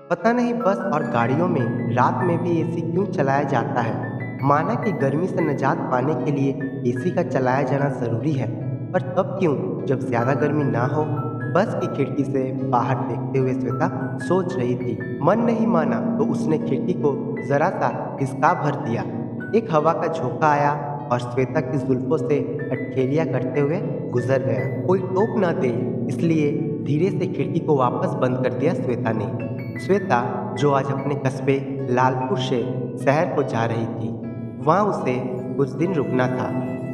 पता नहीं बस और गाड़ियों में रात में भी एसी क्यों चलाया जाता है। माना कि गर्मी से निजात पाने के लिए एसी का चलाया जाना जरूरी है, पर तब क्यों जब ज्यादा गर्मी ना हो। बस की खिड़की से बाहर देखते हुए श्वेता सोच रही थी। मन नहीं माना तो उसने खिड़की को जरा सा खिसका भर दिया। एक हवा का झोंका आया और श्वेता की जुल्फों से अटखेलियां करते हुए गुजर गया। कोई टोक ना दे, इसलिए धीरे से खिड़की को वापस बंद कर दिया श्वेता ने। श्वेता, जो आज अपने कस्बे लालपुर से शहर को जा रही थी, वहाँ उसे कुछ दिन रुकना था।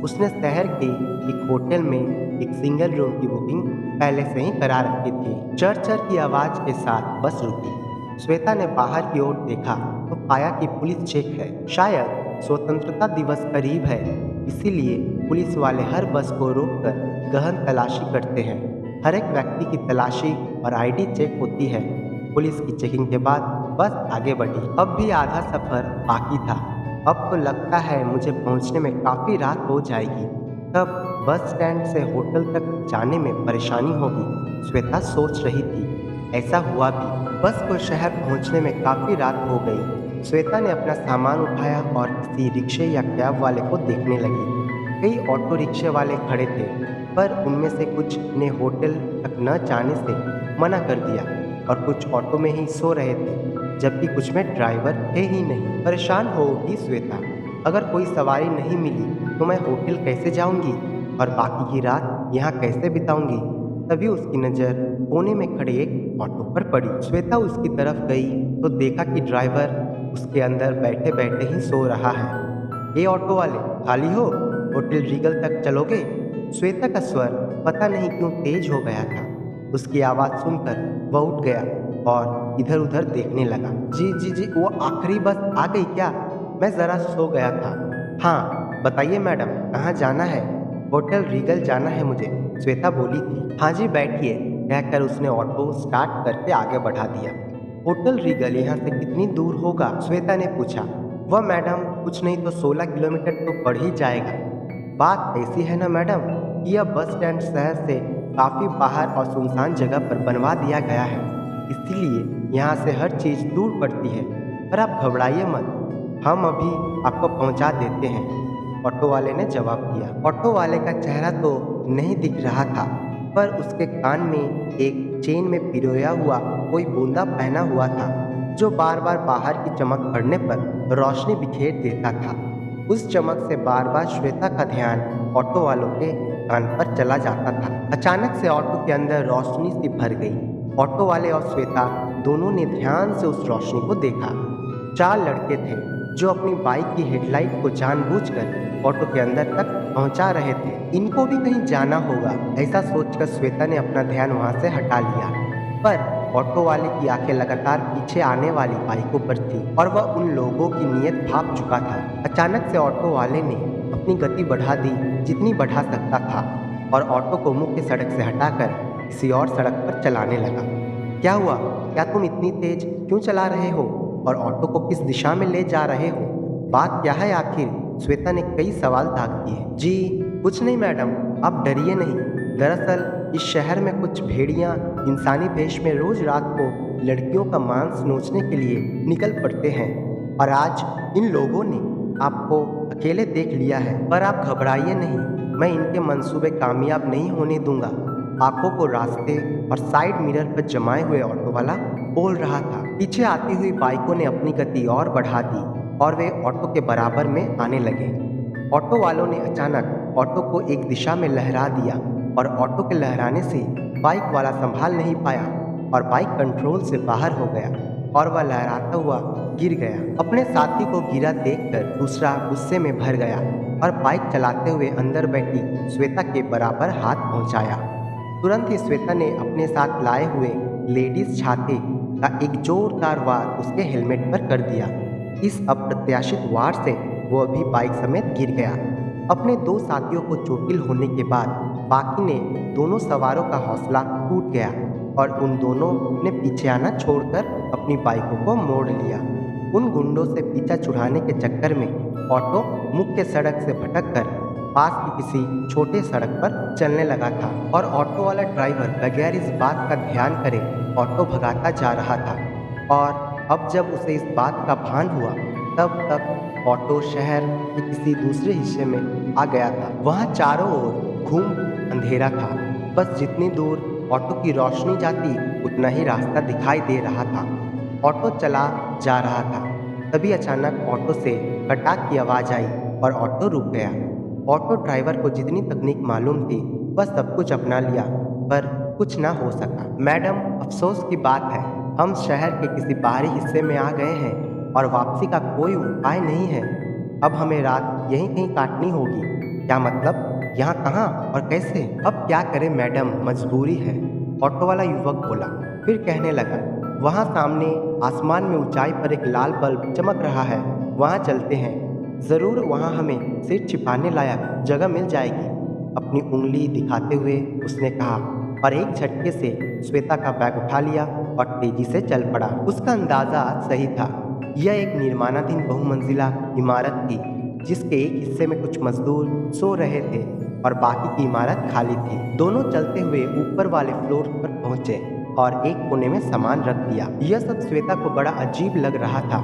उसने शहर के एक होटल में एक सिंगल रूम की बुकिंग पहले से ही करा रखी थी। चर चर की आवाज के साथ बस रुकी। श्वेता ने बाहर की ओर देखा तो पाया कि पुलिस चेक है। शायद स्वतंत्रता दिवस करीब है, इसीलिए पुलिस वाले हर बस को रोककर गहन तलाशी करते हैं। हर एक व्यक्ति की तलाशी और आईडी चेक होती है। पुलिस की चेकिंग के बाद बस आगे बढ़ी। अब भी आधा सफर बाकी था। अब तो लगता है मुझे पहुंचने में काफी रात हो जाएगी। तब बस स्टैंड से होटल तक जाने में परेशानी होगी, श्वेता सोच रही थी। ऐसा हुआ भी। बस को शहर पहुंचने में काफी रात हो गई। श्वेता ने अपना सामान उठाया और किसी रिक्शे या कैब वाले को देखने लगी। कई ऑटो रिक्शे वाले खड़े थे, पर उनमें से कुछ ने होटल तक न जाने से मना कर दिया और कुछ ऑटो में ही सो रहे थे, जबकि कुछ में ड्राइवर थे ही नहीं। परेशान हो उठी श्वेता। अगर कोई सवारी नहीं मिली तो मैं होटल कैसे जाऊंगी और बाकी की रात यहाँ कैसे बिताऊंगी। तभी उसकी नज़र कोने में खड़े एक ऑटो पर पड़ी। श्वेता उसकी तरफ गई तो देखा कि ड्राइवर उसके अंदर बैठे बैठे ही सो रहा है। ये ऑटो वाले, खाली हो? होटल रीगल तक चलोगे? श्वेता का स्वर पता नहीं क्यों तेज हो गया था। उसकी आवाज़ सुनकर वह उठ गया और इधर उधर देखने लगा। जी जी जी, वो आखिरी बस आ गई क्या? मैं ज़रा सो गया था। हाँ बताइए मैडम, कहाँ जाना है? होटल रीगल जाना है मुझे, श्वेता बोली थी। हाँ जी बैठिए, कहकर उसने ऑटो स्टार्ट करके आगे बढ़ा दिया। होटल रीगल यहाँ से कितनी दूर होगा? श्वेता ने पूछा। वह मैडम कुछ नहीं तो 16 किलोमीटर तो बढ़ ही जाएगा। बात ऐसी है ना मैडम कि यह बस स्टैंड शहर से काफ़ी बाहर और सुनसान जगह पर बनवा दिया गया है, इसीलिए यहाँ से हर चीज़ दूर पड़ती है। पर आप घबराइए मत, हम अभी आपको पहुँचा देते हैं, ऑटो वाले ने जवाब दिया। ऑटो वाले का चेहरा तो नहीं दिख रहा था, पर उसके कान में एक चेन में पिरोया हुआ कोई बूंदा पहना हुआ था, जो बार बार बाहर की चमक पड़ने पर रोशनी बिखेर देता था। उस चमक से बार बार श्वेता का ध्यान ऑटो वालों के कान पर चला जाता था। अचानक से ऑटो के अंदर रोशनी सी भर गई। ऑटो वाले और श्वेता दोनों ने ध्यान से उस रोशनी को देखा। 4 लड़के थे जो अपनी बाइक की हेडलाइट को जानबूझकर ऑटो के अंदर तक पहुंचा रहे थे। इनको भी कहीं जाना होगा, ऐसा सोचकर श्वेता ने अपना ध्यान वहां से हटा लिया। पर ऑटो वाले की आंखें लगातार पीछे आने वाली बाइकों पर थी और वह उन लोगों की नीयत भांप चुका था। अचानक से ऑटो वाले ने अपनी गति बढ़ा दी जितनी बढ़ा सकता था और ऑटो को मुख्य सड़क से हटाकर किसी और सड़क पर चलाने लगा। क्या हुआ? क्या तुम इतनी तेज क्यों चला रहे हो और ऑटो को किस दिशा में ले जा रहे हो? बात क्या है आखिर? श्वेता ने कई सवाल दाग दिए। जी कुछ नहीं मैडम, आप डरिए नहीं। दरअसल इस शहर में कुछ भेड़ियां इंसानी वेश में रोज रात को लड़कियों का मांस नोचने के लिए निकल पड़ते हैं और आज इन लोगों ने आपको अकेले देख लिया है। पर आप घबराइए नहीं, मैं इनके मंसूबे कामयाब नहीं होने दूंगा। आंखों को रास्ते और साइड मिरर पर जमाए हुए ऑटो वाला बोल रहा था। पीछे आती हुई बाइकों ने अपनी गति और बढ़ा दी और वे ऑटो के बराबर में आने लगे। ऑटो वालों ने अचानक ऑटो को एक दिशा में लहरा दिया और ऑटो के लहराने से बाइक वाला संभाल नहीं पाया और बाइक कंट्रोल से बाहर हो गया और वह लहराता हुआ गिर गया। अपने साथी को गिरा देखकर दूसरा गुस्से में भर गया और बाइक चलाते हुए अंदर बैठी श्वेता के बराबर हाथ पहुंचाया। तुरंत ही श्वेता ने अपने साथ लाए हुए लेडीज छाते का एक जोरदार वार उसके हेलमेट पर कर दिया। इस अप्रत्याशित वार से वो भी बाइक समेत गिर गया। अपने 2 साथियों को चोटिल होने के बाद बाकी ने दोनों सवारों का हौसला टूट गया और उन दोनों ने पीछे आना छोड़कर अपनी बाइकों को मोड़ लिया। उन गुंडों से पीछा छुड़ाने के चक्कर में ऑटो मुख्य सड़क से भटककर पास की किसी छोटे सड़क पर चलने लगा था और ऑटो वाला ड्राइवर बगैर इस बात का ध्यान करे ऑटो भगाता जा रहा था और अब जब उसे इस बात का भान हुआ तब तक ऑटो शहर के किसी दूसरे हिस्से में आ गया था। वहाँ चारों ओर घूम अंधेरा था। बस जितनी दूर ऑटो की रोशनी जाती उतना ही रास्ता दिखाई दे रहा था। ऑटो चला जा रहा था। तभी अचानक ऑटो से खटाक की आवाज़ आई और ऑटो रुक गया। ऑटो ड्राइवर को जितनी तकनीक मालूम थी वह सब कुछ अपना लिया, पर कुछ ना हो सका। मैडम, अफसोस की बात है, हम शहर के किसी बाहरी हिस्से में आ गए हैं और वापसी का कोई उपाय नहीं है। अब हमें रात यहीं कहीं काटनी होगी। क्या मतलब? यहाँ कहाँ और कैसे? अब क्या करें मैडम, मजबूरी है, ऑटो वाला युवक बोला। फिर कहने लगा, वहाँ सामने आसमान में ऊंचाई पर एक लाल बल्ब चमक रहा है, वहाँ चलते हैं। ज़रूर वहाँ हमें सिर छिपाने लायक जगह मिल जाएगी। अपनी उंगली दिखाते हुए उसने कहा और एक झटके से श्वेता का बैग उठा लिया और तेजी से चल पड़ा। उसका अंदाजा सही था। यह एक निर्माणाधीन बहुमंजिला इमारत थी जिसके एक हिस्से में कुछ मजदूर सो रहे थे और बाकी की इमारत खाली थी। दोनों चलते हुए ऊपर वाले फ्लोर पर पहुंचे और एक कोने में सामान रख दिया। यह सब श्वेता को बड़ा अजीब लग रहा था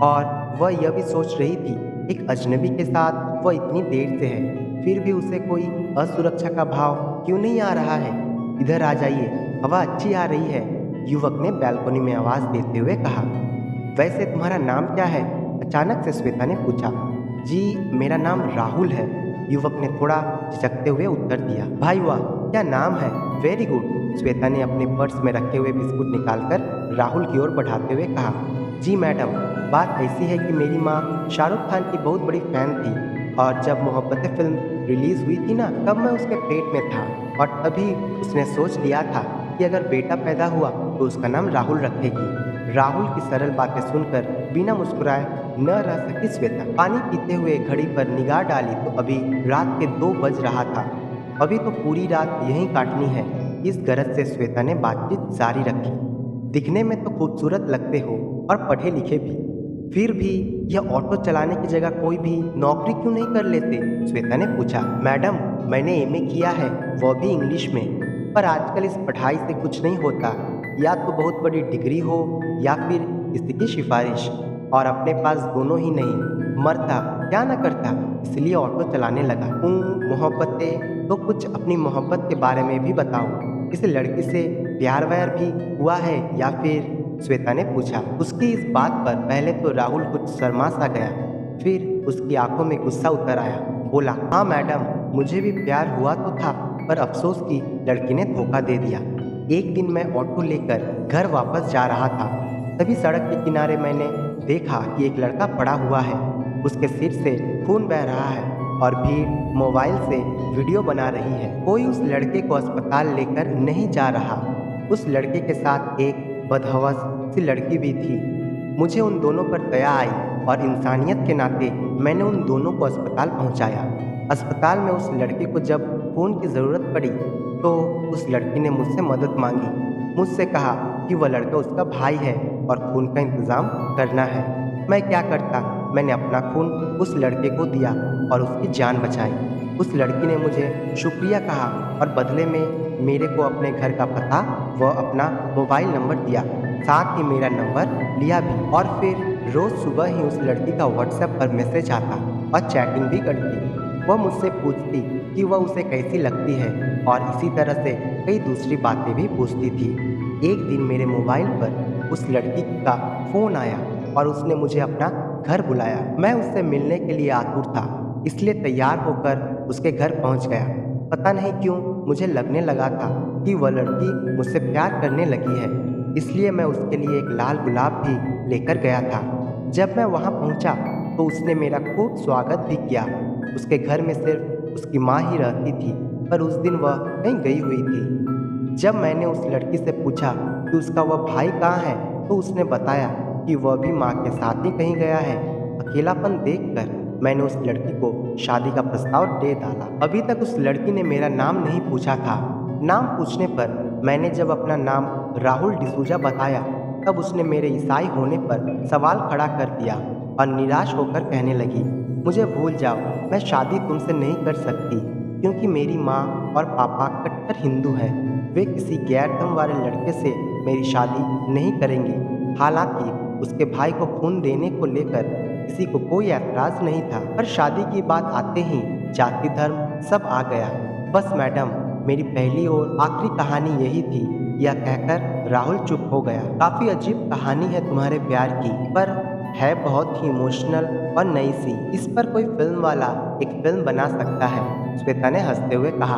और वह यह भी सोच रही थी, एक अजनबी के साथ वह इतनी देर से है, फिर भी उसे कोई असुरक्षा का भाव क्यों नहीं आ रहा है। इधर आ जाइए, हवा अच्छी आ रही है, युवक ने बालकनी में आवाज देते हुए कहा। वैसे तुम्हारा नाम क्या है? अचानक से श्वेता ने पूछा। जी, मेरा नाम राहुल है, युवक ने थोड़ा झिझकते हुए उत्तर दिया। भाई वाह, क्या नाम है, वेरी गुड, श्वेता ने अपने पर्स में रखे हुए बिस्कुट निकालकर राहुल की ओर बढ़ाते हुए कहा। जी मैडम, बात ऐसी है कि मेरी माँ शाहरुख खान की बहुत बड़ी फैन थी और जब मोहब्बतें फिल्म रिलीज हुई थी ना, तब मैं उसके पेट में था और तभी उसने सोच लिया था कि अगर बेटा पैदा हुआ तो उसका नाम राहुल रखेगी। राहुल की सरल बातें सुनकर बिना मुस्कुराए न रह सकी श्वेता। पानी पीते हुए घड़ी पर निगाह डाली तो अभी रात के 2 बज रहा था। अभी तो पूरी रात यहीं काटनी है। इस गरज से श्वेता ने बातचीत जारी रखी। दिखने में तो खूबसूरत लगते हो और पढ़े लिखे भी, फिर भी यह ऑटो चलाने की जगह कोई भी नौकरी क्यों नहीं कर लेते? श्वेता ने पूछा। मैडम, मैंने एमए किया है, वह भी इंग्लिश में, पर आजकल इस पढ़ाई से कुछ नहीं होता। या तो बहुत बड़ी डिग्री हो या फिर किसी की सिफारिश, और अपने पास दोनों ही नहीं। मरता क्या ना करता, इसलिए ऑटो चलाने लगा। मोहब्बतें तो कुछ अपनी मोहब्बत के बारे में भी बताओ। किसी लड़की से प्यार व्यार भी हुआ है या फिर? श्वेता ने पूछा। उसकी इस बात पर पहले तो राहुल कुछ शर्मा सा गया, फिर उसकी आंखों में गुस्सा उतर आया। बोला, हाँ मैडम, मुझे भी प्यार हुआ तो था, पर अफसोस की लड़की ने धोखा दे दिया। एक दिन मैं ऑटो लेकर घर वापस जा रहा था, तभी सड़क के किनारे मैंने देखा कि एक लड़का पड़ा हुआ है। उसके सिर से खून बह रहा है और भीड़ मोबाइल से वीडियो बना रही है। कोई उस लड़के को अस्पताल लेकर नहीं जा रहा। उस लड़के के साथ एक बदहवस सी लड़की भी थी। मुझे उन दोनों पर दया आई और इंसानियत के नाते मैंने उन दोनों को अस्पताल पहुंचाया। अस्पताल में उस लड़के को जब खून की ज़रूरत पड़ी तो उस लड़की ने मुझसे मदद मांगी। मुझसे कहा कि वह लड़का उसका भाई है और खून का इंतज़ाम करना है। मैं क्या करता, मैंने अपना खून उस लड़के को दिया और उसकी जान बचाई। उस लड़की ने मुझे शुक्रिया कहा और बदले में मेरे को अपने घर का पता व अपना मोबाइल नंबर दिया, साथ ही मेरा नंबर लिया भी। और फिर रोज़ सुबह ही उस लड़की का व्हाट्सएप पर मैसेज आता और चैटिंग भी करती। वह मुझसे पूछती कि वह उसे कैसी लगती है और इसी तरह से कई दूसरी बातें भी पूछती थी। एक दिन मेरे मोबाइल पर उस लड़की का फ़ोन आया और उसने मुझे अपना घर बुलाया। मैं उससे मिलने के लिए आतुर था, इसलिए तैयार होकर उसके घर पहुंच गया। पता नहीं क्यों मुझे लगने लगा था कि वह लड़की मुझसे प्यार करने लगी है, इसलिए मैं उसके लिए एक लाल गुलाब भी लेकर गया था। जब मैं वहां पहुंचा तो उसने मेरा खूब स्वागत भी किया। उसके घर में सिर्फ उसकी माँ ही रहती थी, पर उस दिन वह कहीं गई हुई थी। जब मैंने उस लड़की से पूछा कि उसका वह भाई कहाँ है, तो उसने बताया कि वह भी माँ के साथ ही कहीं गया है। अकेलापन देखकर मैंने उस लड़की को शादी का प्रस्ताव दे डाला। अभी तक उस लड़की ने मेरा नाम नहीं पूछा था। नाम पूछने पर मैंने जब अपना नाम राहुल डिसूजा बताया, तब उसने मेरे ईसाई होने पर सवाल खड़ा कर दिया और निराश होकर कहने लगी, मुझे भूल जाओ, मैं शादी तुमसे नहीं कर सकती, क्योंकि मेरी माँ और पापा कट्टर हिंदू हैं। वे किसी गैर धर्म वाले लड़के से मेरी शादी नहीं करेंगे। हालांकि उसके भाई को खून देने को लेकर किसी को कोई ऐतराज नहीं था, पर शादी की बात आते ही जाति धर्म सब आ गया। बस मैडम, मेरी पहली और आखिरी कहानी यही थी। यह कहकर राहुल चुप हो गया। काफी अजीब कहानी है तुम्हारे प्यार की, पर है बहुत ही इमोशनल और नई सी। इस पर कोई फिल्म वाला एक फिल्म बना सकता है, श्वेता ने हंसते हुए कहा।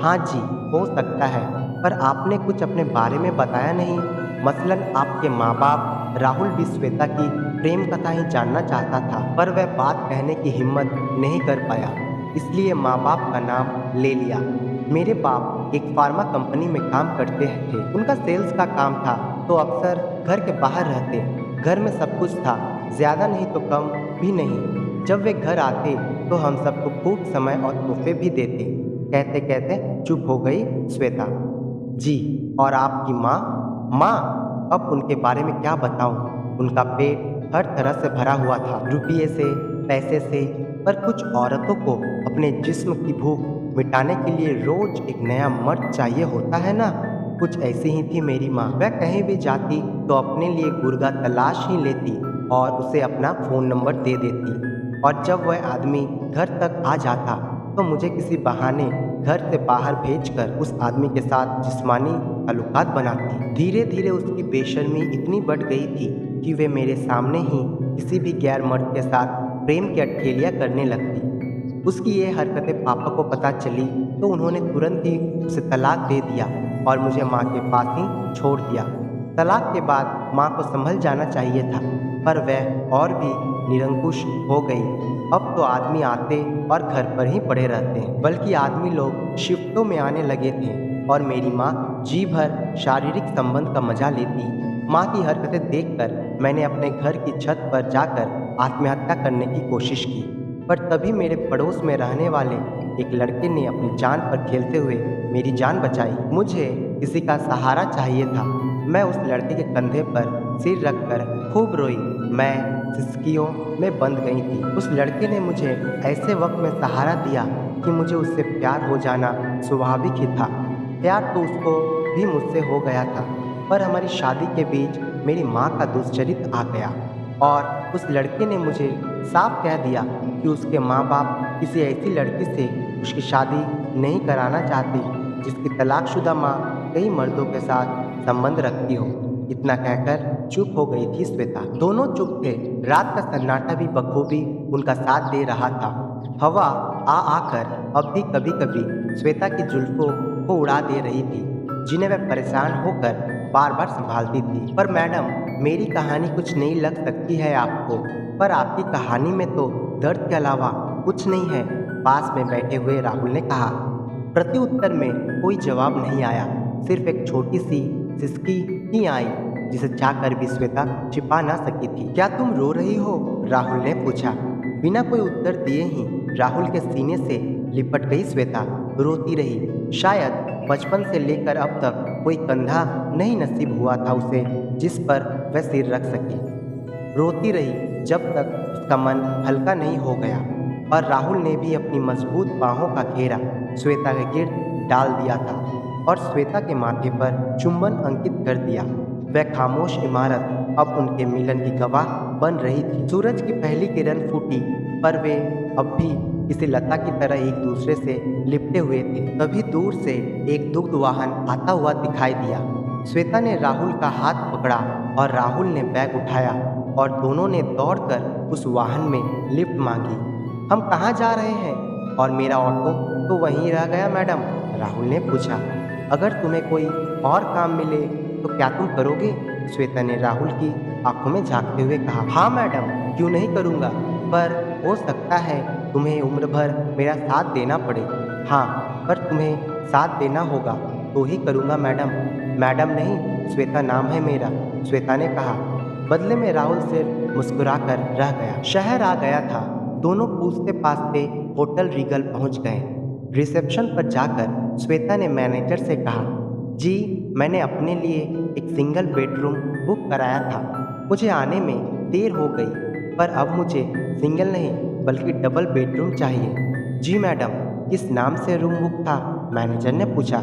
हाँ जी, हो सकता है, पर आपने कुछ अपने बारे में बताया नहीं। मसलन आपके माँ बाप। राहुल भी श्वेता की प्रेम कथा ही जानना चाहता था, पर वह बात कहने की हिम्मत नहीं कर पाया, इसलिए माँ बाप का नाम ले लिया। मेरे बाप एक फार्मा कंपनी में काम करते थे। उनका सेल्स का काम था, तो अक्सर घर के बाहर रहते। घर में सब कुछ था, ज्यादा नहीं तो कम भी नहीं। जब वे घर आते तो हम सबको खूब समय और तोहफे भी देते। कहते कहते चुप हो गई श्वेता। जी, और आपकी माँ? माँ, अब उनके बारे में क्या बताऊं। उनका पेट हर तरह से भरा हुआ था, रुपये से, पैसे से, पर कुछ औरतों को अपने जिस्म की भूख मिटाने के लिए रोज एक नया मर्द चाहिए होता है ना, कुछ ऐसी ही थी मेरी माँ। वह कहीं भी जाती तो अपने लिए गुर्गा तलाश ही लेती और उसे अपना फ़ोन नंबर दे देती, और जब वह आदमी घर तक आ जाता तो मुझे किसी बहाने घर से बाहर भेजकर उस आदमी के साथ जिस्मानी ताल्लुकात बनाती। धीरे धीरे उसकी बेशर्मी इतनी बढ़ गई थी कि वे मेरे सामने ही किसी भी गैर मर्द के साथ प्रेम की अठखेलियाँ करने लगती। उसकी ये हरकतें पापा को पता चली तो उन्होंने तुरंत ही उसे तलाक दे दिया और मुझे माँ के पास ही छोड़ दिया। तलाक के बाद माँ को संभल जाना चाहिए था, पर वह और भी निरंकुश हो गई। अब तो आदमी आते और घर पर ही पड़े रहते हैं, बल्कि आदमी लोग शिफ्टों में आने लगे थे और मेरी माँ जी भर शारीरिक संबंध का मजा लेती। माँ की हरकतें देखकर मैंने अपने घर की छत पर जाकर आत्महत्या करने की कोशिश की, पर तभी मेरे पड़ोस में रहने वाले एक लड़के ने अपनी जान पर खेलते हुए मेरी जान बचाई। मुझे किसी का सहारा चाहिए था। मैं उस लड़के के कंधे पर सिर रखकर खूब रोई। मैं सिसकियों में बंद गई थी। उस लड़के ने मुझे ऐसे वक्त में सहारा दिया कि मुझे उससे प्यार हो जाना स्वाभाविक ही था। प्यार तो उसको भी मुझसे हो गया था, पर हमारी शादी के बीच मेरी माँ का दुश्चरित्र आ गया और उस लड़के ने मुझे साफ कह दिया कि उसके माँ बाप किसी ऐसी लड़की से उसकी शादी नहीं कराना चाहते जिसकी तलाकशुदा माँ कई मर्दों के साथ संबंध रखती हो। इतना कहकर चुप हो गई थी श्वेता। दोनों चुप थे। रात का सन्नाटा भी बखूबी उनका साथ दे रहा था। हवा आ आकर अब भी कभी कभी श्वेता की जुल्फों को उड़ा दे रही थी, जिन्हें वह परेशान होकर बार बार संभालती थी। पर मैडम, मेरी कहानी कुछ नहीं लग सकती है आपको, पर आपकी कहानी में तो दर्द के अलावा कुछ नहीं है, पास में बैठे हुए राहुल ने कहा। प्रत्युत्तर में कोई जवाब नहीं आया, सिर्फ एक छोटी सी सिसकी ही आई, जिसे चाहकर भी श्वेता छिपा ना सकी थी। क्या तुम रो रही हो? राहुल ने पूछा। बिना कोई उत्तर दिए ही राहुल के सीने से लिपट गई श्वेता। रोती रही। शायद बचपन से लेकर अब तक कोई कंधा नहीं नसीब हुआ था उसे जिस पर वह सिर रख सके। रोती रही जब तक उसका मन हल्का नहीं हो गया और राहुल ने भी अपनी मजबूत बाहों का घेरा श्वेता के गिर्द डाल दिया था और श्वेता के माथे पर चुंबन अंकित कर दिया। वह खामोश इमारत अब उनके मिलन की गवाह बन रही थी। सूरज की पहली किरण फूटी, पर वे अब भी किसी लता की तरह एक दूसरे से लिपटे हुए थे। तभी दूर से एक दुग्ध वाहन आता हुआ दिखाई दिया। श्वेता ने राहुल का हाथ पकड़ा और राहुल ने बैग उठाया और दोनों ने दौड़कर उस वाहन में लिफ्ट मांगी। हम कहाँ जा रहे हैं? और मेरा ऑटो तो वहीं रह गया मैडम, राहुल ने पूछा। अगर तुम्हें कोई और काम मिले तो क्या तुम करोगे? श्वेता ने राहुल की आंखों में झांकते हुए कहा। हाँ मैडम, क्यों नहीं करूँगा, पर हो सकता है तुम्हें उम्र भर मेरा साथ देना पड़े। हाँ, पर तुम्हें साथ देना होगा तो ही करूँगा मैडम। मैडम नहीं, श्वेता नाम है मेरा, श्वेता ने कहा। बदले में राहुल सिर्फ मुस्कुराकर रह गया। शहर आ गया था। दोनों पूछते पाछते होटल रीगल पहुंच गए। रिसेप्शन पर जाकर श्वेता ने मैनेजर से कहा, जी मैंने अपने लिए एक सिंगल बेडरूम बुक कराया था। मुझे आने में देर हो गई, पर अब मुझे सिंगल नहीं बल्कि डबल बेडरूम चाहिए। जी मैडम, किस नाम से रूम बुक था? मैनेजर ने पूछा।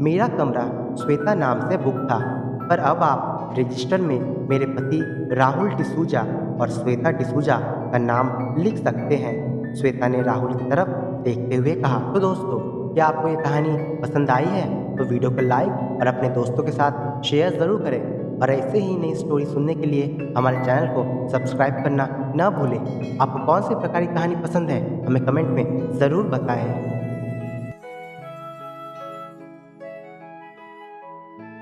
मेरा कमरा श्वेता नाम से बुक था, पर अब आप आप रजिस्टर में मेरे पति राहुल डिसूजा और श्वेता डिसूजा का नाम लिख सकते हैं। श्वेता ने राहुल की तरफ देखते हुए कहा। तो दोस्तों, क्या आपको ये कहानी पसंद आई है तो वीडियो को लाइक और अपने दोस्तों के साथ शेयर ज़रूर करें और ऐसे ही नई स्टोरी सुनने के लिए हमारे चैनल को सब्सक्राइब करना ना भूलें। आपको कौन से प्रकार की कहानी पसंद है हमें कमेंट में ज़रूर बताएं।